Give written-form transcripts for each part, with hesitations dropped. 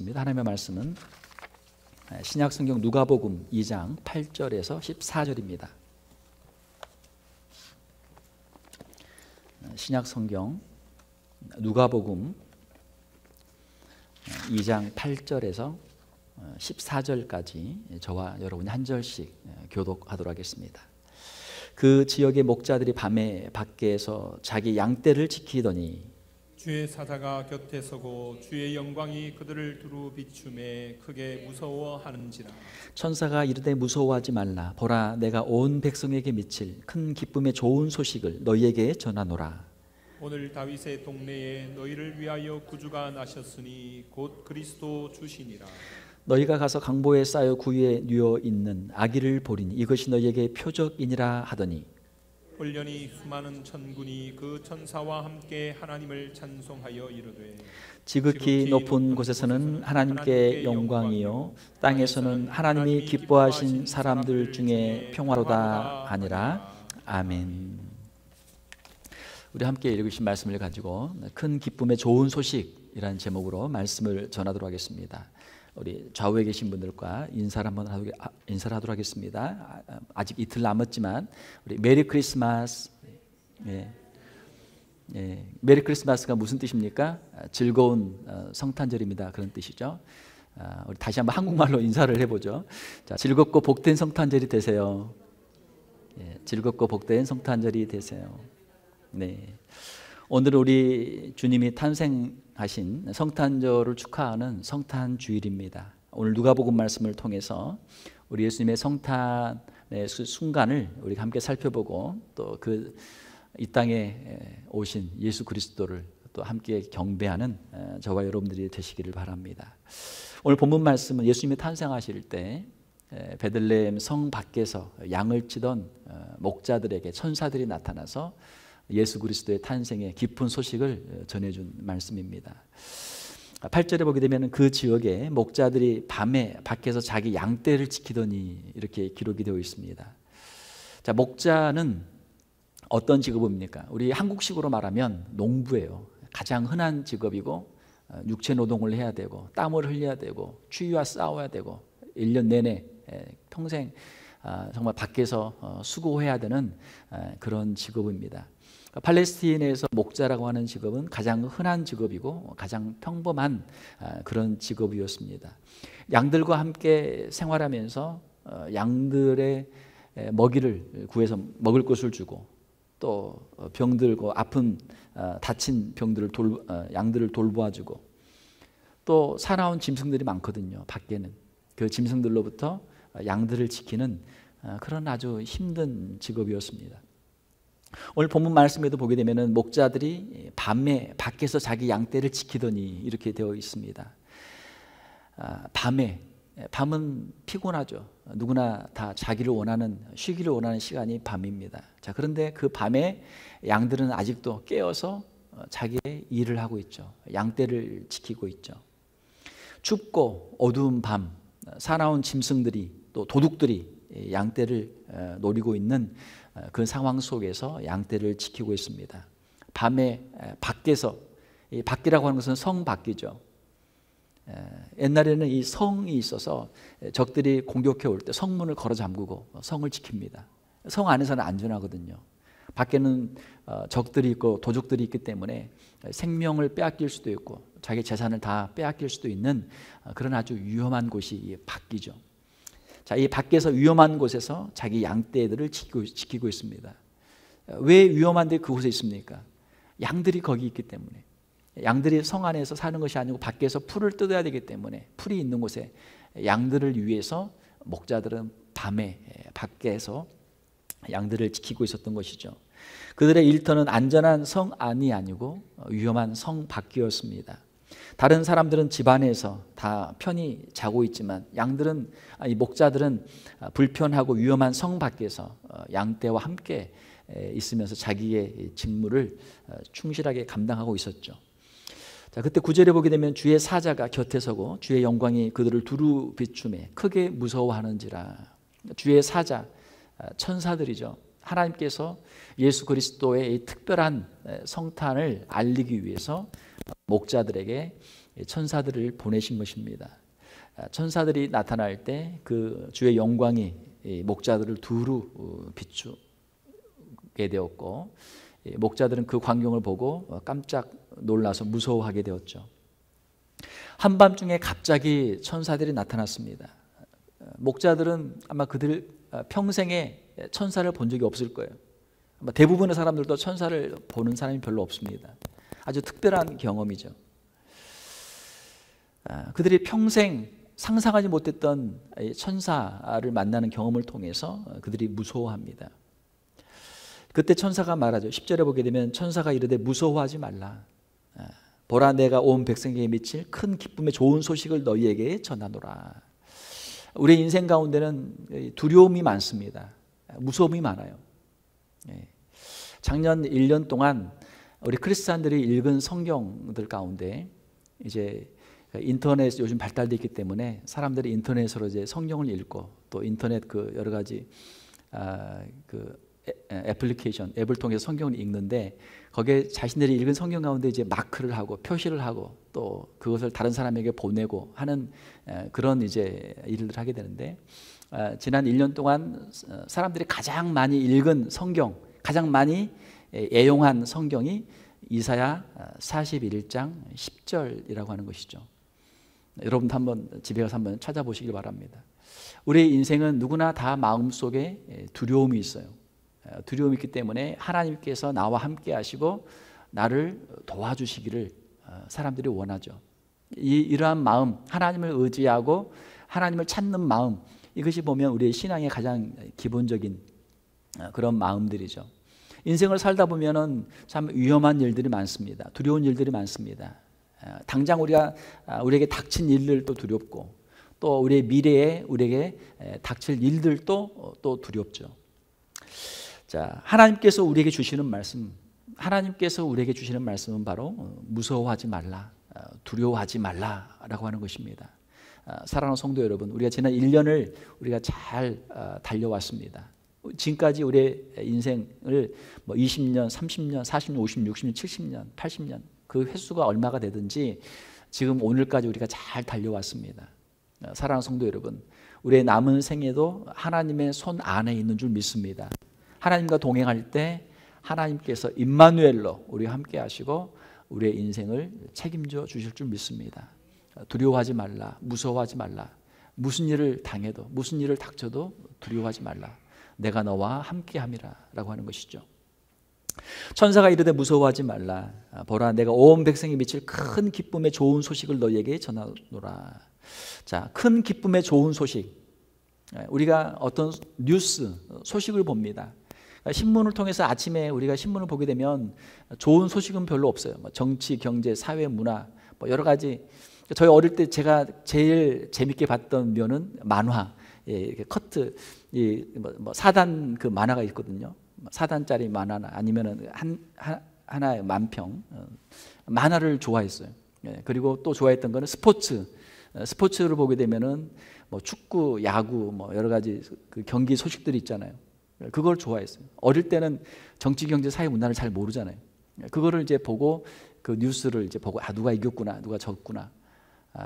하나님의 말씀은 신약성경 누가복음 2장 8절에서 14절입니다. 신약성경 누가복음 2장 8절에서 14절까지 저와 여러분이 한 절씩 교독하도록 하겠습니다. 그 지역의 목자들이 밤에 밖에서 자기 양떼를 지키더니 주의 사자가 곁에 서고 주의 영광이 그들을 두루 비추매 크게 무서워하는지라. 천사가 이르되 무서워하지 말라. 보라, 내가 온 백성에게 미칠 큰 기쁨의 좋은 소식을 너희에게 전하노라. 오늘 다윗의 동네에 너희를 위하여 구주가 나셨으니 곧 그리스도 주시니라. 너희가 가서 강보에 쌓여 구유에 누워 있는 아기를 보리니 이것이 너희에게 표적이니라 하더니 홀련히 수많은 천군이 그 천사와 함께 하나님을 찬송하여 이르되 지극히 높은 곳에서는 하나님께 영광이요 땅에서는 하나님이 기뻐하신 사람들 중에 평화로다 하니라. 아멘. 우리 함께 읽으신 말씀을 가지고 큰 기쁨의 좋은 소식이라는 제목으로 말씀을 전하도록 하겠습니다. 우리 좌우에 계신 분들과 인사를 하도록 하겠습니다. 아직 이틀 남았지만 우리 메리 크리스마스. 메리 크리스마스가 무슨 뜻입니까? 즐거운 성탄절입니다. 그런 뜻이죠. 우리 다시 한번 한국말로 인사를 해보죠. 자, 즐겁고 복된 성탄절이 되세요. 즐겁고 복된 성탄절이 되세요. 네. 오늘 우리 주님이 탄생하신 성탄절을 축하하는 성탄주일입니다. 오늘 누가복음 말씀을 통해서 우리 예수님의 성탄의 순간을 우리가 함께 살펴보고 또 그 이 땅에 오신 예수 그리스도를 또 함께 경배하는 저와 여러분들이 되시기를 바랍니다. 오늘 본문 말씀은 예수님이 탄생하실 때 베들레헴 성 밖에서 양을 치던 목자들에게 천사들이 나타나서 예수 그리스도의 탄생의 깊은 소식을 전해준 말씀입니다. 8절에 보게 되면 그 지역에 목자들이 밤에 밖에서 자기 양떼를 지키더니 이렇게 기록이 되어 있습니다. 자, 목자는 어떤 직업입니까? 우리 한국식으로 말하면 농부예요. 가장 흔한 직업이고 육체 노동을 해야 되고 땀을 흘려야 되고 추위와 싸워야 되고 1년 내내 평생 정말 밖에서 수고해야 되는 그런 직업입니다. 팔레스틴에서 목자라고 하는 직업은 가장 흔한 직업이고 가장 평범한 그런 직업이었습니다. 양들과 함께 생활하면서 양들의 먹이를 구해서 먹을 것을 주고 또 병들고 아픈 다친 양들을 돌보아주고 또 사나운 짐승들이 많거든요. 밖에는 그 짐승들로부터 양들을 지키는 그런 아주 힘든 직업이었습니다. 오늘 본문 말씀에도 보게 되면 목자들이 밤에 밖에서 자기 양떼를 지키더니 이렇게 되어 있습니다. 밤은 피곤하죠. 누구나 다 쉬기를 원하는 시간이 밤입니다. 자, 그런데 그 밤에 양들은 아직도 깨어서 자기의 일을 하고 있죠. 양떼를 지키고 있죠. 춥고 어두운 밤, 사나운 짐승들이 또 도둑들이 양떼를 노리고 있는 그 상황 속에서 양떼를 지키고 있습니다. 밤에 밖에서, 이 밖이라고 하는 것은 성 밖이죠. 옛날에는 이 성이 있어서 적들이 공격해 올 때 성문을 걸어 잠그고 성을 지킵니다. 성 안에서는 안전하거든요. 밖에는 적들이 있고 도적들이 있기 때문에 생명을 빼앗길 수도 있고 자기 재산을 다 빼앗길 수도 있는 그런 아주 위험한 곳이 이 밖이죠. 자, 이 밖에서 위험한 곳에서 자기 양떼들을 지키고 있습니다. 왜 위험한데 그곳에 있습니까? 양들이 거기 있기 때문에. 양들이 성 안에서 사는 것이 아니고 밖에서 풀을 뜯어야 되기 때문에 풀이 있는 곳에 양들을 위해서 목자들은 밤에 밖에서 양들을 지키고 있었던 것이죠. 그들의 일터는 안전한 성 안이 아니고 위험한 성 밖이었습니다. 다른 사람들은 집 안에서 다 편히 자고 있지만 이 목자들은 불편하고 위험한 성 밖에서 양떼와 함께 있으면서 자기의 직무를 충실하게 감당하고 있었죠. 자, 그때 9절에 보게 되면 주의 사자가 곁에 서고 주의 영광이 그들을 두루 비추매 크게 무서워하는지라. 주의 사자, 천사들이죠. 하나님께서 예수 그리스도의 이 특별한 성탄을 알리기 위해서 목자들에게 천사들을 보내신 것입니다. 천사들이 나타날 때 그 주의 영광이 목자들을 두루 비추게 되었고, 목자들은 그 광경을 보고 깜짝 놀라서 무서워하게 되었죠. 한밤중에 갑자기 천사들이 나타났습니다. 목자들은 아마 그들 평생에 천사를 본 적이 없을 거예요. 아마 대부분의 사람들도 천사를 보는 사람이 별로 없습니다. 아주 특별한 경험이죠. 그들이 평생 상상하지 못했던 천사를 만나는 경험을 통해서 그들이 무서워합니다. 그때 천사가 말하죠. 10절에 보게 되면 천사가 이르되 무서워하지 말라. 보라, 내가 온 백성에게 미칠 큰 기쁨의 좋은 소식을 너희에게 전하노라. 우리 인생 가운데는 두려움이 많습니다. 무서움이 많아요. 작년 1년 동안 우리 크리스찬들이 읽은 성경들 가운데 이제 인터넷 요즘 발달되어 있기 때문에 사람들이 인터넷으로 이제 성경을 읽고 또 인터넷 그 여러 가지 그 애플리케이션 앱을 통해서 성경을 읽는데, 거기에 자신들이 읽은 성경 가운데 이제 마크를 하고 표시를 하고 또 그것을 다른 사람에게 보내고 하는 그런 이제 일을 하게 되는데, 지난 1년 동안 사람들이 가장 많이 읽은 성경, 가장 많이 애용한 성경이 이사야 41장 10절이라고 하는 것이죠. 여러분도 한번 집에 가서 한번 찾아보시길 바랍니다. 우리의 인생은 누구나 다 마음속에 두려움이 있어요. 두려움이 있기 때문에 하나님께서 나와 함께 하시고 나를 도와주시기를 사람들이 원하죠. 이러한 마음, 하나님을 의지하고 하나님을 찾는 마음, 이것이 보면 우리의 신앙의 가장 기본적인 그런 마음들이죠. 인생을 살다 보면은 참 위험한 일들이 많습니다. 두려운 일들이 많습니다. 당장 우리에게 닥친 일들도 두렵고, 또 우리의 미래에 우리에게 닥칠 일들도 또 두렵죠. 자, 하나님께서 우리에게 주시는 말씀은 바로 무서워하지 말라, 두려워하지 말라라고 하는 것입니다. 사랑하는 성도 여러분, 우리가 지난 1년을 우리가 잘 달려왔습니다. 지금까지 우리의 인생을 뭐 20년, 30년, 40년, 50년, 60년, 70년, 80년 그 횟수가 얼마가 되든지 지금 오늘까지 우리가 잘 달려왔습니다. 사랑하는 성도 여러분, 우리의 남은 생에도 하나님의 손 안에 있는 줄 믿습니다. 하나님과 동행할 때 하나님께서 임마누엘로 우리와 함께 하시고 우리의 인생을 책임져 주실 줄 믿습니다. 두려워하지 말라, 무서워하지 말라. 무슨 일을 당해도, 무슨 일을 닥쳐도 두려워하지 말라. 내가 너와 함께함이라 라고 하는 것이죠. 천사가 이르되 무서워하지 말라. 보라, 내가 온 백성에 미칠 큰 기쁨의 좋은 소식을 너희에게 전하노라. 자, 큰 기쁨의 좋은 소식. 우리가 어떤 뉴스, 소식을 봅니다. 신문을 통해서 아침에 우리가 신문을 보게 되면 좋은 소식은 별로 없어요. 정치, 경제, 사회, 문화, 여러 가지. 저희 어릴 때 제가 제일 재밌게 봤던 면은 만화, 이렇게 커트, 사단 그 만화가 있거든요. 4단짜리 만화나 아니면은 하나의 만평 만화를 좋아했어요. 그리고 또 좋아했던 거는 스포츠를 보게 되면은 뭐 축구, 야구, 뭐 여러 가지 그 경기 소식들이 있잖아요. 그걸 좋아했어요. 어릴 때는 정치, 경제, 사회, 문화를 잘 모르잖아요. 그거를 이제 보고 그 뉴스를 이제 보고 누가 이겼구나, 누가 졌구나,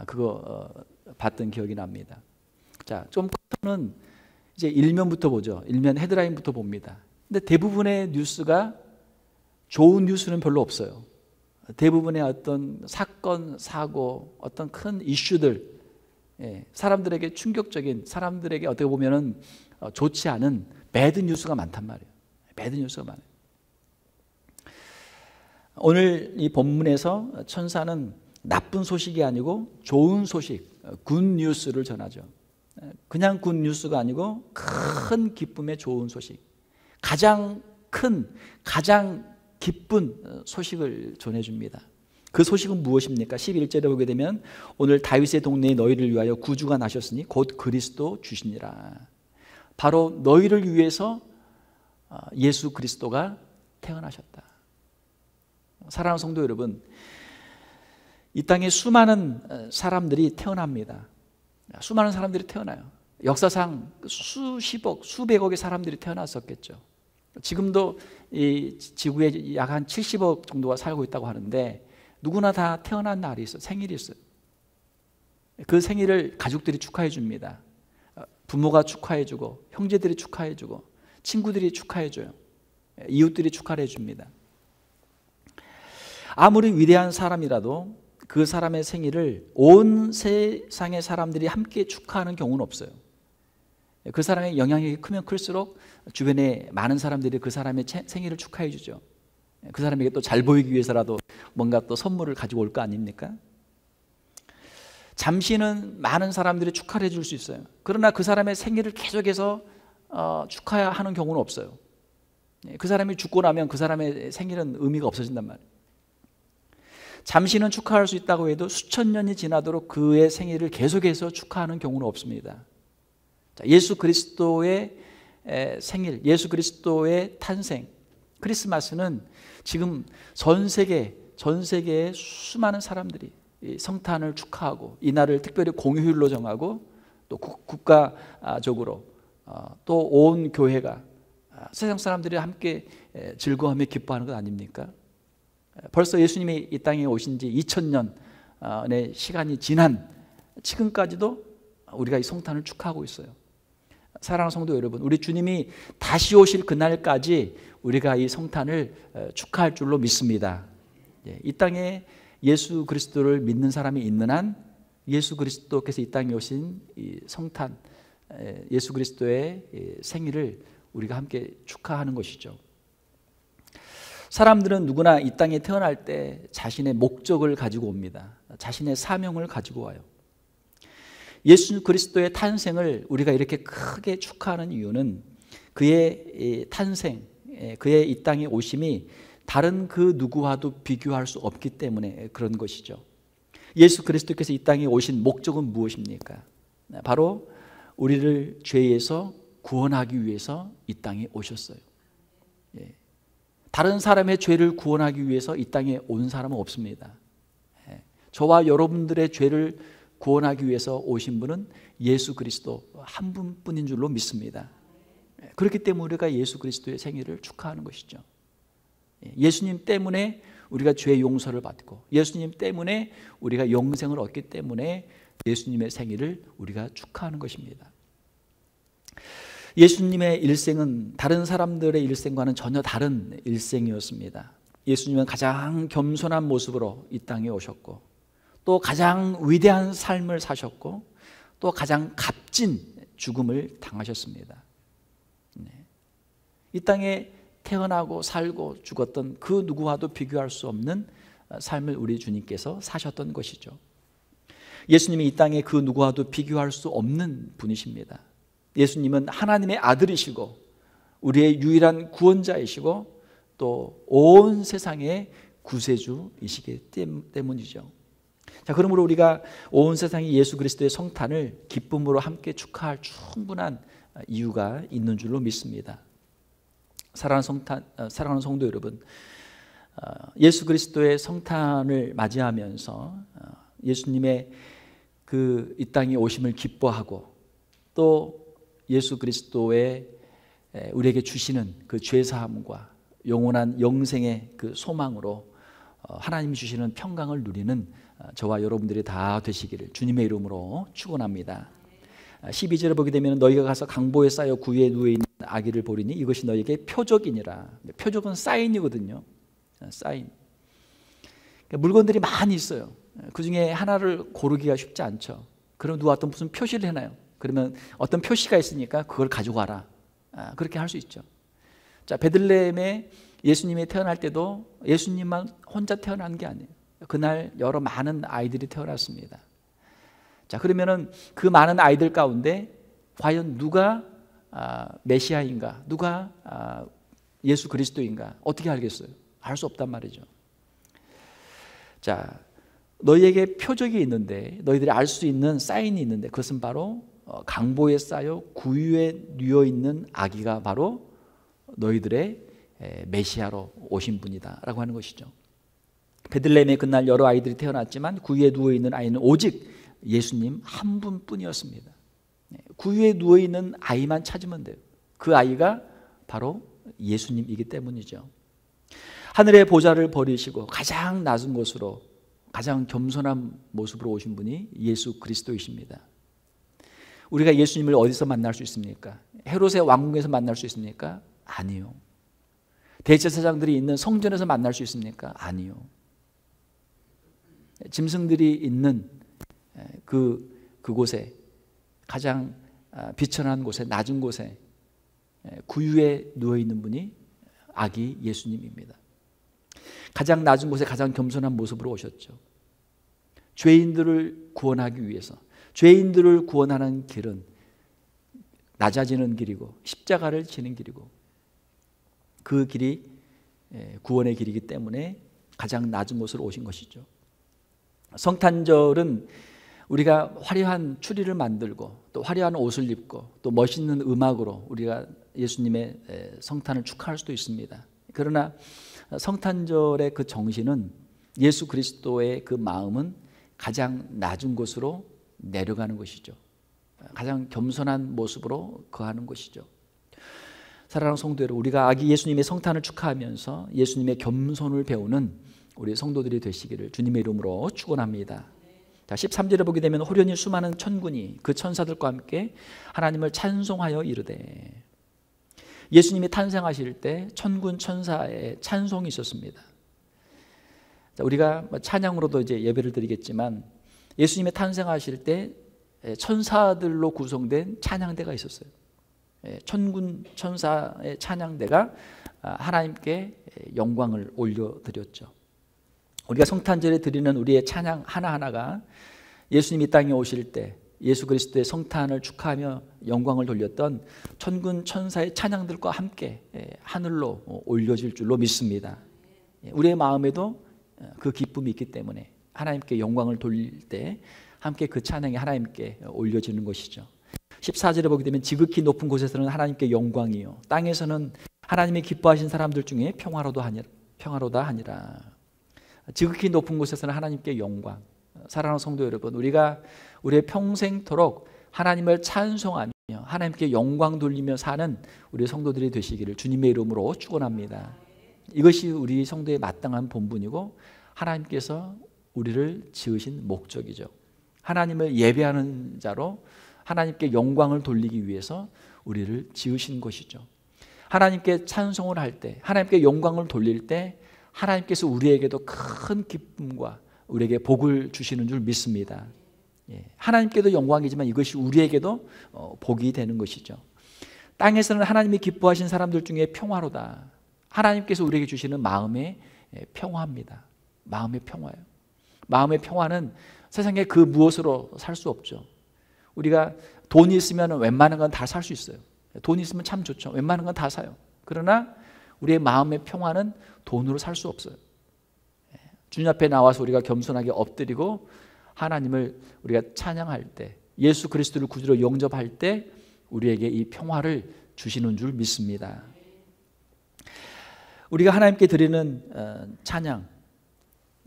그거 봤던 기억이 납니다. 자, 좀 커서는 이제 일면부터 보죠. 일면 헤드라인부터 봅니다. 근데 대부분의 뉴스가 좋은 뉴스는 별로 없어요. 대부분의 어떤 사건, 사고, 어떤 큰 이슈들, 사람들에게 충격적인, 사람들에게 어떻게 보면은 좋지 않은 배드 뉴스가 많단 말이에요. 배드 뉴스가 많아요. 오늘 이 본문에서 천사는 나쁜 소식이 아니고 좋은 소식, 굿 뉴스를 전하죠. 그냥 굿 뉴스가 아니고 큰 기쁨의 좋은 소식, 가장 큰, 가장 기쁜 소식을 전해줍니다. 그 소식은 무엇입니까? 11절에 보게 되면 오늘 다윗의 동네에 너희를 위하여 구주가 나셨으니 곧 그리스도 주시니라. 바로 너희를 위해서 예수 그리스도가 태어나셨다. 사랑하는 성도 여러분, 이 땅에 수많은 사람들이 태어납니다. 수많은 사람들이 태어나요. 역사상 수십억, 수백억의 사람들이 태어났었겠죠. 지금도 이 지구에 약 한 70억 정도가 살고 있다고 하는데 누구나 다 태어난 날이 있어요. 생일이 있어요. 그 생일을 가족들이 축하해 줍니다. 부모가 축하해 주고, 형제들이 축하해 주고, 친구들이 축하해 줘요. 이웃들이 축하를 해 줍니다. 아무리 위대한 사람이라도 그 사람의 생일을 온 세상의 사람들이 함께 축하하는 경우는 없어요. 그 사람의 영향력이 크면 클수록 주변에 많은 사람들이 그 사람의 생일을 축하해 주죠. 그 사람에게 또 잘 보이기 위해서라도 뭔가 또 선물을 가지고 올 거 아닙니까? 잠시는 많은 사람들이 축하를 해줄 수 있어요. 그러나 그 사람의 생일을 계속해서 축하하는 경우는 없어요. 그 사람이 죽고 나면 그 사람의 생일은 의미가 없어진단 말이에요. 잠시는 축하할 수 있다고 해도 수천 년이 지나도록 그의 생일을 계속해서 축하하는 경우는 없습니다. 예수 그리스도의 생일, 예수 그리스도의 탄생, 크리스마스는 지금 전 세계의 수많은 사람들이 성탄을 축하하고 이 날을 특별히 공휴일로 정하고 또 국가적으로 또 온 교회가 세상 사람들이 함께 즐거워하며 기뻐하는 것 아닙니까? 벌써 예수님이 이 땅에 오신 지 2000년의 시간이 지난 지금까지도 우리가 이 성탄을 축하하고 있어요. 사랑하는 성도 여러분, 우리 주님이 다시 오실 그날까지 우리가 이 성탄을 축하할 줄로 믿습니다. 이 땅에 예수 그리스도를 믿는 사람이 있는 한 예수 그리스도께서 이 땅에 오신 이 성탄, 예수 그리스도의 생일을 우리가 함께 축하하는 것이죠. 사람들은 누구나 이 땅에 태어날 때 자신의 목적을 가지고 옵니다. 자신의 사명을 가지고 와요. 예수 그리스도의 탄생을 우리가 이렇게 크게 축하하는 이유는 그의 탄생, 그의 이 땅에 오심이 다른 그 누구와도 비교할 수 없기 때문에 그런 것이죠. 예수 그리스도께서 이 땅에 오신 목적은 무엇입니까? 바로 우리를 죄에서 구원하기 위해서 이 땅에 오셨어요. 다른 사람의 죄를 구원하기 위해서 이 땅에 온 사람은 없습니다. 저와 여러분들의 죄를 구원하기 위해서 오신 분은 예수 그리스도 한 분뿐인 줄로 믿습니다. 그렇기 때문에 우리가 예수 그리스도의 생일을 축하하는 것이죠. 예수님 때문에 우리가 죄의 용서를 받고 예수님 때문에 우리가 영생을 얻기 때문에 예수님의 생일을 우리가 축하하는 것입니다. 예수님의 일생은 다른 사람들의 일생과는 전혀 다른 일생이었습니다. 예수님은 가장 겸손한 모습으로 이 땅에 오셨고 또 가장 위대한 삶을 사셨고 또 가장 값진 죽음을 당하셨습니다. 이 땅에 태어나고 살고 죽었던 그 누구와도 비교할 수 없는 삶을 우리 주님께서 사셨던 것이죠. 예수님이 이 땅에 그 누구와도 비교할 수 없는 분이십니다. 예수님은 하나님의 아들이시고 우리의 유일한 구원자이시고 또 온 세상의 구세주이시기 때문이죠. 자, 그러므로 우리가 온 세상이 예수 그리스도의 성탄을 기쁨으로 함께 축하할 충분한 이유가 있는 줄로 믿습니다. 사랑하는 성도 여러분, 예수 그리스도의 성탄을 맞이하면서 예수님의 그 이 땅에 오심을 기뻐하고 또 예수 그리스도의 우리에게 주시는 그 죄사함과 영원한 영생의 그 소망으로 하나님이 주시는 평강을 누리는 저와 여러분들이 다 되시기를 주님의 이름으로 축원합니다. 12절을 보게 되면 너희가 가서 강보에 쌓여 구유에 누워있는 아기를 보리니 이것이 너희에게 표적이니라. 표적은 사인이거든요. 사인. 물건들이 많이 있어요. 그 중에 하나를 고르기가 쉽지 않죠. 그럼 누가 어떤 무슨 표시를 해놔요. 그러면 어떤 표시가 있으니까 그걸 가지고 와라. 그렇게 할 수 있죠. 자, 베들레헴에 예수님이 태어날 때도 예수님만 혼자 태어난 게 아니에요. 그날 여러 많은 아이들이 태어났습니다. 자, 그러면은 그 많은 아이들 가운데 과연 누가 메시아인가, 누가 예수 그리스도인가 어떻게 알겠어요? 알 수 없단 말이죠. 자, 너희에게 표적이 있는데 너희들이 알 수 있는 사인이 있는데 그것은 바로 강보에 쌓여 구유에 누워 있는 아기가 바로 너희들의 메시아로 오신 분이다라고 하는 것이죠. 베들레헴에 그날 여러 아이들이 태어났지만 구유에 누워 있는 아이는 오직 예수님 한 분뿐이었습니다. 구유에 누워 있는 아이만 찾으면 돼요. 그 아이가 바로 예수님이기 때문이죠. 하늘의 보좌를 버리시고 가장 낮은 곳으로, 가장 겸손한 모습으로 오신 분이 예수 그리스도이십니다. 우리가 예수님을 어디서 만날 수 있습니까? 헤롯의 왕궁에서 만날 수 있습니까? 아니요. 대제사장들이 있는 성전에서 만날 수 있습니까? 아니요. 짐승들이 있는 그곳에, 가장 비천한 곳에, 낮은 곳에 구유에 누워있는 분이 아기 예수님입니다. 가장 낮은 곳에 가장 겸손한 모습으로 오셨죠. 죄인들을 구원하기 위해서. 죄인들을 구원하는 길은 낮아지는 길이고 십자가를 지는 길이고, 그 길이 구원의 길이기 때문에 가장 낮은 곳으로 오신 것이죠. 성탄절은 우리가 화려한 추리를 만들고 또 화려한 옷을 입고 또 멋있는 음악으로 우리가 예수님의 성탄을 축하할 수도 있습니다. 그러나 성탄절의 그 정신은, 예수 그리스도의 그 마음은 가장 낮은 곳으로 내려가는 것이죠. 가장 겸손한 모습으로 거하는 것이죠. 사랑하는 성도 여러분, 우리가 아기 예수님의 성탄을 축하하면서 예수님의 겸손을 배우는 우리 성도들이 되시기를 주님의 이름으로 축원합니다. 자, 13절에 보게 되면 호련히 수많은 천군이 그 천사들과 함께 하나님을 찬송하여 이르되, 예수님이 탄생하실 때 천군 천사의 찬송이 있었습니다. 자, 우리가 찬양으로도 이제 예배를 드리겠지만 예수님이 탄생하실 때 천사들로 구성된 찬양대가 있었어요. 천군 천사의 찬양대가 하나님께 영광을 올려드렸죠. 우리가 성탄절에 드리는 우리의 찬양 하나하나가 예수님이 이 땅에 오실 때 예수 그리스도의 성탄을 축하하며 영광을 돌렸던 천군 천사의 찬양들과 함께 하늘로 올려질 줄로 믿습니다. 우리의 마음에도 그 기쁨이 있기 때문에 하나님께 영광을 돌릴 때 함께 그 찬양이 하나님께 올려지는 것이죠. 14절에 보게 되면 지극히 높은 곳에서는 하나님께 영광이요, 땅에서는 하나님이 기뻐하신 사람들 중에 평화로다 하니라. 지극히 높은 곳에서는 하나님께 영광. 사랑하는 성도 여러분, 우리가 우리의 평생토록 하나님을 찬송하며 하나님께 영광 돌리며 사는 우리 성도들이 되시기를 주님의 이름으로 축원합니다. 이것이 우리 성도의 마땅한 본분이고 하나님께서 우리를 지으신 목적이죠. 하나님을 예배하는 자로 하나님께 영광을 돌리기 위해서 우리를 지으신 것이죠. 하나님께 찬송을 할 때, 하나님께 영광을 돌릴 때 하나님께서 우리에게도 큰 기쁨과 우리에게 복을 주시는 줄 믿습니다. 하나님께도 영광이지만 이것이 우리에게도 복이 되는 것이죠. 땅에서는 하나님이 기뻐하신 사람들 중에 평화로다. 하나님께서 우리에게 주시는 마음의 평화입니다. 마음의 평화예요. 마음의 평화는 세상에 그 무엇으로 살 수 없죠. 우리가 돈이 있으면 웬만한 건 다 살 수 있어요. 돈이 있으면 참 좋죠. 웬만한 건 다 사요. 그러나 우리의 마음의 평화는 돈으로 살 수 없어요. 주님 앞에 나와서 우리가 겸손하게 엎드리고 하나님을 우리가 찬양할 때, 예수 그리스도를 구주로 영접할 때 우리에게 이 평화를 주시는 줄 믿습니다. 우리가 하나님께 드리는 찬양,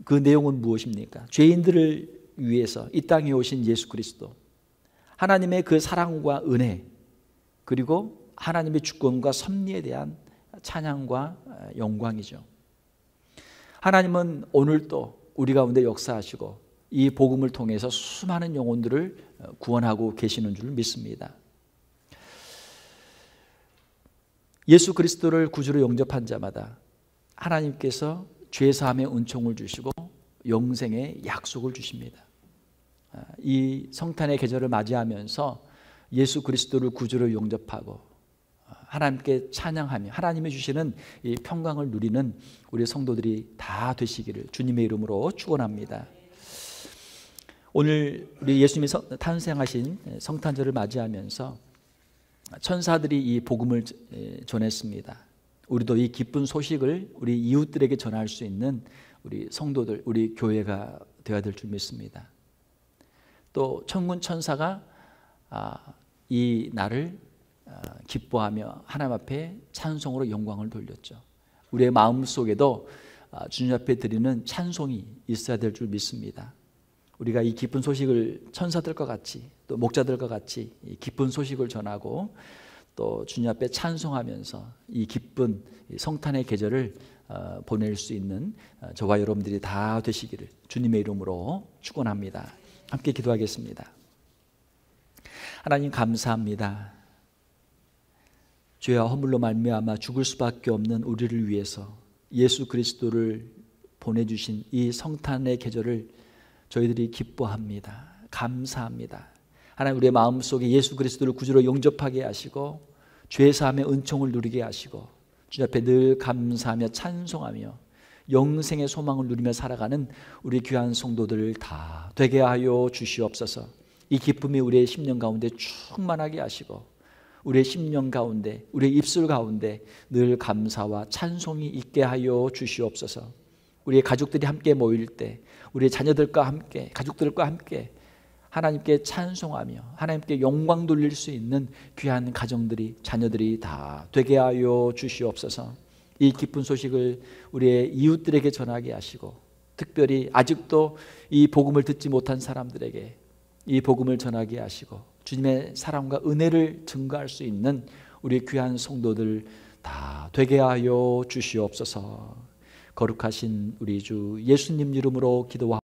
그 내용은 무엇입니까? 죄인들을 위해서 이 땅에 오신 예수 그리스도, 하나님의 그 사랑과 은혜, 그리고 하나님의 주권과 섭리에 대한 찬양과 영광이죠. 하나님은 오늘도 우리 가운데 역사하시고 이 복음을 통해서 수많은 영혼들을 구원하고 계시는 줄 믿습니다. 예수 그리스도를 구주로 영접한 자마다 하나님께서 죄사함의 은총을 주시고 영생의 약속을 주십니다. 이 성탄의 계절을 맞이하면서 예수 그리스도를 구주로 영접하고 하나님께 찬양하며 하나님이 주시는 이 평강을 누리는 우리 성도들이 다 되시기를 주님의 이름으로 축원합니다. 오늘 우리 예수님이 탄생하신 성탄절을 맞이하면서 천사들이 이 복음을 전했습니다. 우리도 이 기쁜 소식을 우리 이웃들에게 전할 수 있는 우리 성도들, 우리 교회가 되어야 될 줄 믿습니다. 또 천군 천사가 이 날을 기뻐하며 하나님 앞에 찬송으로 영광을 돌렸죠. 우리의 마음속에도 주님 앞에 드리는 찬송이 있어야 될 줄 믿습니다. 우리가 이 기쁜 소식을 천사들과 같이 또 목자들과 같이 이 기쁜 소식을 전하고 또 또 주님 앞에 찬송하면서 이 기쁜 성탄의 계절을 보낼 수 있는 저와 여러분들이 다 되시기를 주님의 이름으로 축원합니다. 함께 기도하겠습니다. 하나님 감사합니다. 죄와 허물로 말미암아 죽을 수밖에 없는 우리를 위해서 예수 그리스도를 보내주신 이 성탄의 계절을 저희들이 기뻐합니다. 감사합니다. 하나님, 우리의 마음속에 예수 그리스도를 구주로 영접하게 하시고 죄 사함의 은총을 누리게 하시고 주님 앞에 늘 감사하며 찬송하며 영생의 소망을 누리며 살아가는 우리 귀한 성도들 다 되게 하여 주시옵소서. 이 기쁨이 우리의 심령 가운데 충만하게 하시고 우리의 심령 가운데, 우리의 입술 가운데 늘 감사와 찬송이 있게 하여 주시옵소서. 우리의 가족들이 함께 모일 때 우리의 자녀들과 함께, 가족들과 함께 하나님께 찬송하며 하나님께 영광 돌릴 수 있는 귀한 가정들이, 자녀들이 다 되게 하여 주시옵소서. 이 기쁜 소식을 우리의 이웃들에게 전하게 하시고 특별히 아직도 이 복음을 듣지 못한 사람들에게 이 복음을 전하게 하시고 주님의 사랑과 은혜를 증거할 수 있는 우리 귀한 성도들 다 되게 하여 주시옵소서. 거룩하신 우리 주 예수님 이름으로 기도하옵소서.